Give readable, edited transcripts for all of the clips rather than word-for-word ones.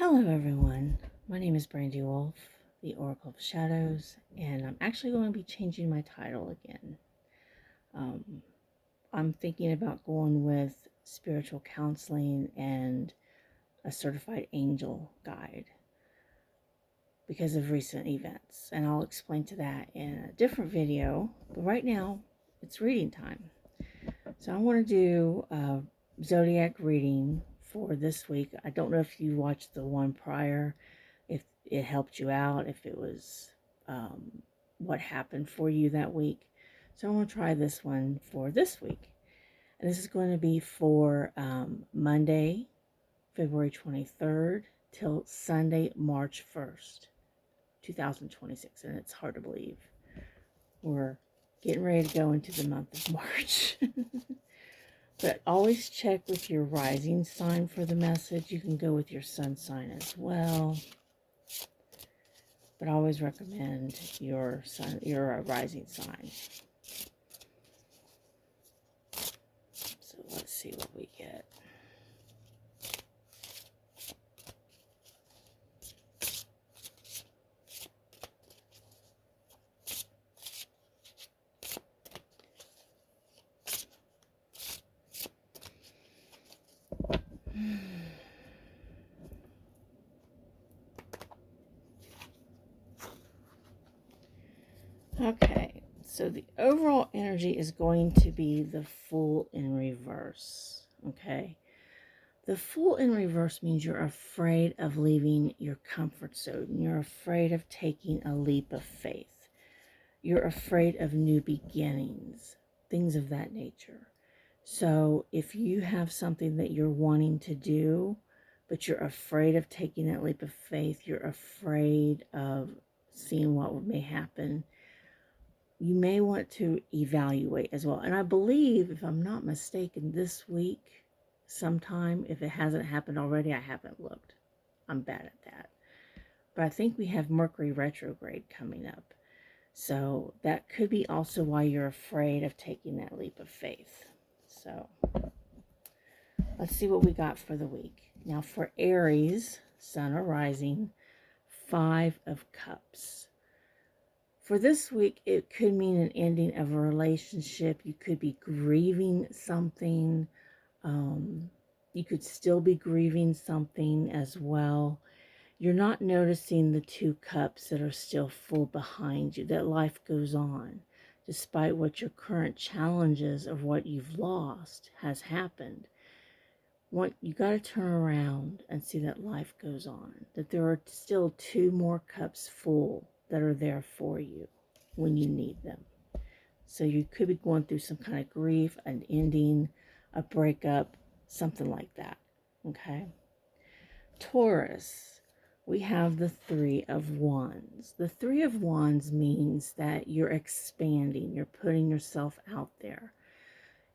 Hello everyone, my name is Brandy Wolf, the Oracle of Shadows, and I'm actually going to be changing my title again. I'm thinking about going with spiritual counseling and a certified angel guide because of recent events, and I'll explain to that in a different video, but right now it's reading time. So I want to do a Zodiac reading for this week. I don't know if you watched the one prior, if it helped you out, if it was what happened for you that week. So I'm going to try this one for this week. And this is going to be for Monday, February 23rd till Sunday, March 1st, 2026. And it's hard to believe. We're getting ready to go into the month of March. But always check with your rising sign for the message. You can go with your sun sign as well. But I always recommend your rising sign. So let's see what we get. Okay, so the overall energy is going to be the Fool in reverse, okay? The Fool in reverse means you're afraid of leaving your comfort zone. You're afraid of taking a leap of faith. You're afraid of new beginnings, things of that nature. So if you have something that you're wanting to do, but you're afraid of taking that leap of faith, you're afraid of seeing what may happen, you may want to evaluate as well. And I believe, if I'm not mistaken, this week, sometime, if it hasn't happened already, I haven't looked. I'm bad at that. But I think we have Mercury retrograde coming up. So that could be also why you're afraid of taking that leap of faith. So let's see what we got for the week. Now for Aries, Sun or Rising, 5 of Cups. For this week, it could mean an ending of a relationship. You could be grieving something. You could still be grieving something as well. You're not noticing the 2 cups that are still full behind you, that life goes on. Despite what your current challenges of what you've lost has happened. You got to turn around and see that life goes on. That there are still 2 more cups full that are there for you when you need them. So you could be going through some kind of grief, an ending, a breakup, something like that. Okay? Taurus, we have the 3 of Wands. The 3 of Wands means that you're expanding, you're putting yourself out there.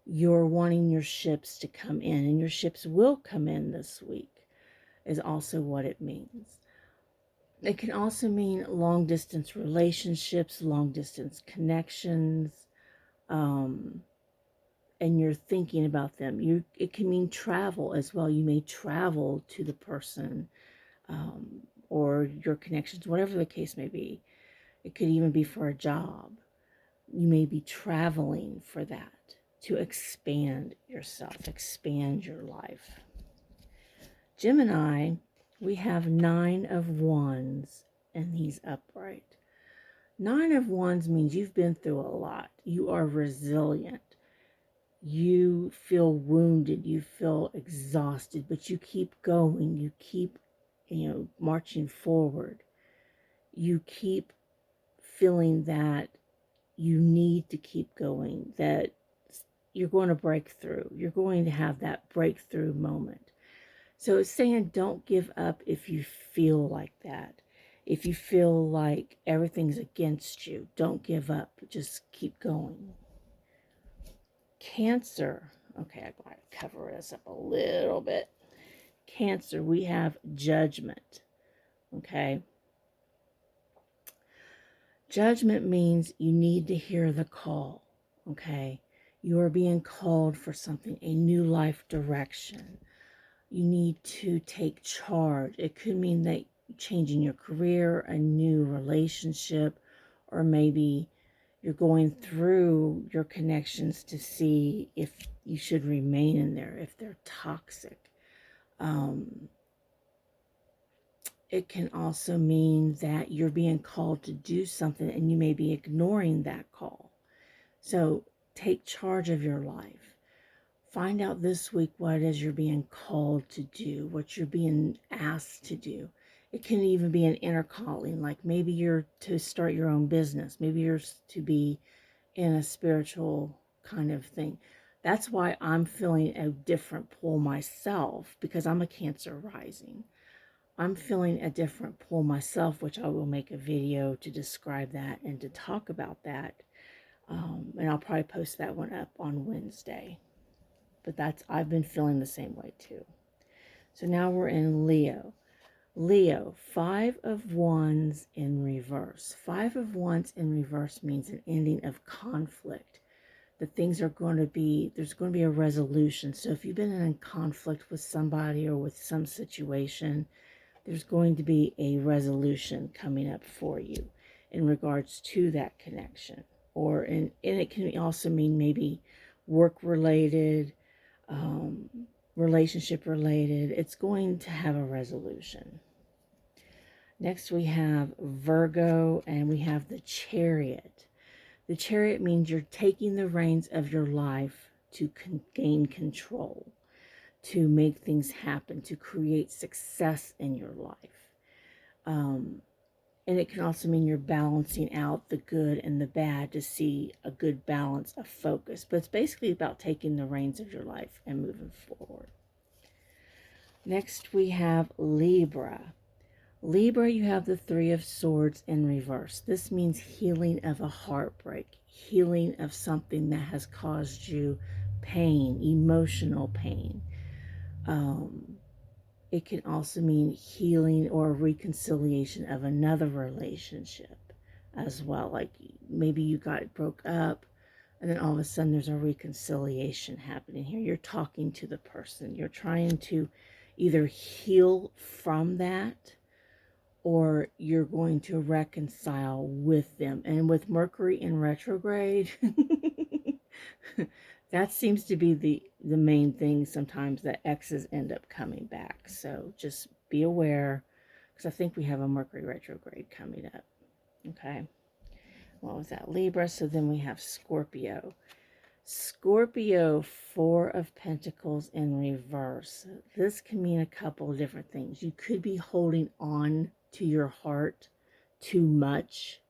You're wanting your ships to come in, and your ships will come in this week, is also what it means. It can also mean long-distance relationships, long-distance connections, and you're thinking about them. It can mean travel as well. You may travel to the person or your connections, whatever the case may be. It could even be for a job. You may be traveling for that, to expand yourself, expand your life. Gemini, we have 9 of Wands, and he's upright. 9 of Wands means you've been through a lot. You are resilient. You feel wounded. You feel exhausted, but you keep going. You keep, marching forward. You keep feeling that you need to keep going, that you're going to break through. You're going to have that breakthrough moment. So it's saying don't give up if you feel like that. If you feel like everything's against you, don't give up. Just keep going. Cancer. Okay, I'm going to cover this up a little bit. Cancer, we have Judgment. Okay. Judgment means you need to hear the call. Okay. You are being called for something, a new life direction. You need to take charge. It could mean that changing your career, a new relationship, or maybe you're going through your connections to see if you should remain in there, if they're toxic. It can also mean that you're being called to do something and you may be ignoring that call. So take charge of your life. Find out this week what it is you're being called to do, what you're being asked to do. It can even be an inner calling, like maybe you're to start your own business. Maybe you're to be in a spiritual kind of thing. That's why I'm feeling a different pull myself, because I'm a Cancer rising. I'm feeling a different pull myself, which I will make a video to describe that and to talk about that. And I'll probably post that one up on Wednesday. But I've been feeling the same way too. So now we're in Leo. Leo, 5 of Wands in reverse. 5 of Wands in reverse means an ending of conflict. That things are going to be, there's going to be a resolution. So if you've been in conflict with somebody or with some situation, there's going to be a resolution coming up for you in regards to that connection. And it can also mean maybe work-related, relationship-related. It's going to have a resolution. Next we have Virgo, and we have the Chariot. The Chariot means you're taking the reins of your life to gain control, to make things happen, to create success in your life. And it can also mean you're balancing out the good and the bad to see a good balance of focus. But it's basically about taking the reins of your life and moving forward. Next we have Libra. Libra, you have the 3 of Swords in reverse. This means healing of a heartbreak, healing of something that has caused you pain, emotional pain. It can also mean healing or reconciliation of another relationship as well. Like maybe you broke up and then all of a sudden there's a reconciliation happening here. You're talking to the person. You're trying to either heal from that or you're going to reconcile with them. And with Mercury in retrograde, that seems to be the main thing sometimes, that exes end up coming back. So just be aware, because I think we have a Mercury retrograde coming up. Okay. What was that? Libra. So then we have Scorpio. Scorpio, 4 of Pentacles in reverse. This can mean a couple of different things. You could be holding on to your heart too much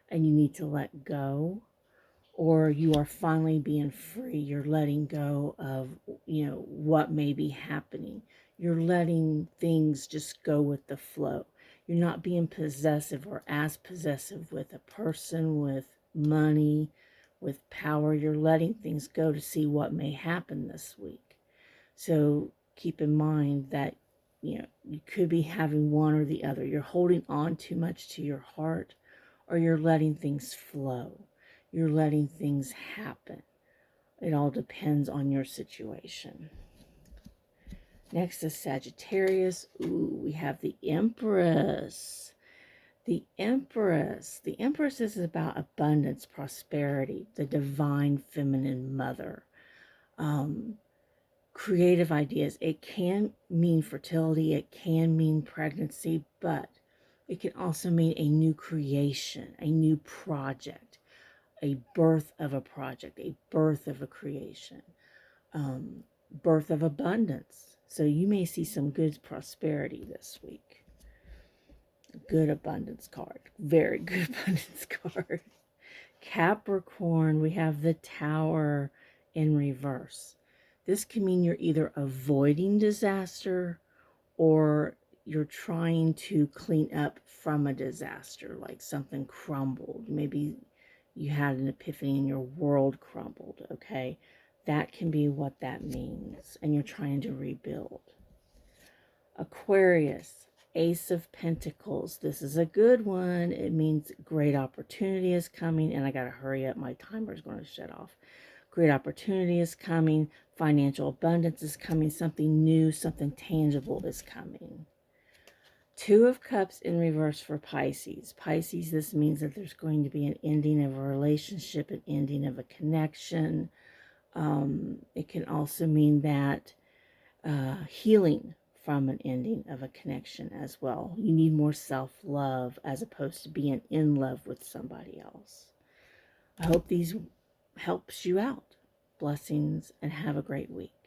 and you need to let go. Or you are finally being free. You're letting go of, what may be happening. You're letting things just go with the flow. You're not being possessive or as possessive with a person, with money, with power. You're letting things go to see what may happen this week. So keep in mind that, you could be having one or the other. You're holding on too much to your heart, or you're letting things flow. You're letting things happen. It all depends on your situation. Next is Sagittarius. Ooh, we have the Empress. The Empress. The Empress is about abundance, prosperity, the divine feminine mother. Creative ideas. It can mean fertility. It can mean pregnancy, but it can also mean a new creation, a new project. A birth of a project, a birth of a creation, birth of abundance. So you may see some good prosperity this week. Good abundance card. Very good abundance card. Capricorn, we have the Tower in reverse. This can mean you're either avoiding disaster or you're trying to clean up from a disaster, like something crumbled. Maybe you had an epiphany and your world crumbled, okay? That can be what that means, and you're trying to rebuild. Aquarius, Ace of Pentacles. This is a good one. It means great opportunity is coming, and I got to hurry up. My timer is going to shut off. Great opportunity is coming. Financial abundance is coming. Something new, something tangible is coming. Two of Cups in reverse for Pisces. Pisces, this means that there's going to be an ending of a relationship, an ending of a connection. It can also mean that healing from an ending of a connection as well. You need more self-love as opposed to being in love with somebody else. I hope these helps you out. Blessings and have a great week.